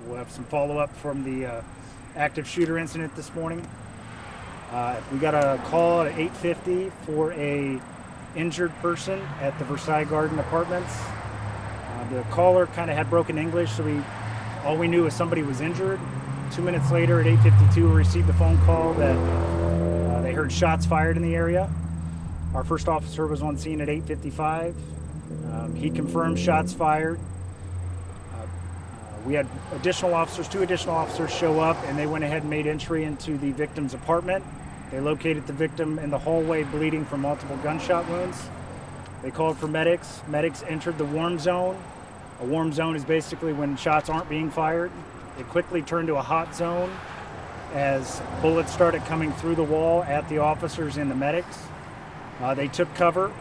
We'll have some follow-up from the active shooter incident this morning. We got a call at 8:50 for a injured person at the Versailles Gardens Apartments. The caller kind of had broken English, so all we knew was somebody was injured. 2 minutes later, at 8:52, we received a phone call that they heard shots fired in the area. Our first officer was on scene at 8:55. He confirmed shots fired. We had two additional officers show up, and they went ahead and made entry into the victim's apartment. They located the victim in the hallway bleeding from multiple gunshot wounds. They called for medics. Medics entered the warm zone. A warm zone is basically when shots aren't being fired. It quickly turned to a hot zone as bullets started coming through the wall at the officers and the medics. They took cover.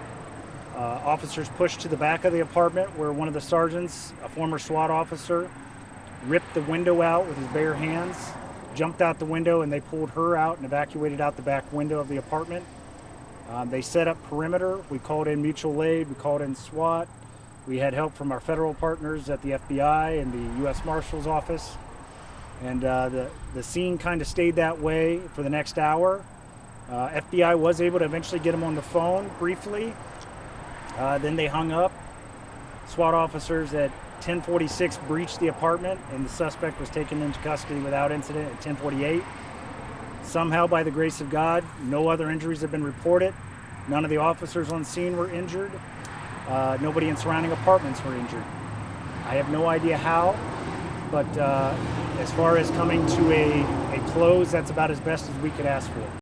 Officers pushed to the back of the apartment where one of the sergeants, a former SWAT officer, ripped the window out with his bare hands, jumped out the window, and they pulled her out and evacuated out the back window of the apartment. They set up perimeter. We called in mutual aid. We called in SWAT. We had help from our federal partners at the FBI and the U.S. Marshal's office. And the scene kind of stayed that way for the next hour. FBI was able to eventually get him on the phone briefly. Then they hung up. SWAT officers at 10:46 breached the apartment, and the suspect was taken into custody without incident at 10:48. Somehow, by the grace of God, no other injuries have been reported. None of the officers on scene were injured. Nobody in surrounding apartments were injured. I have no idea how, but as far as coming to a close, that's about as best as we could ask for.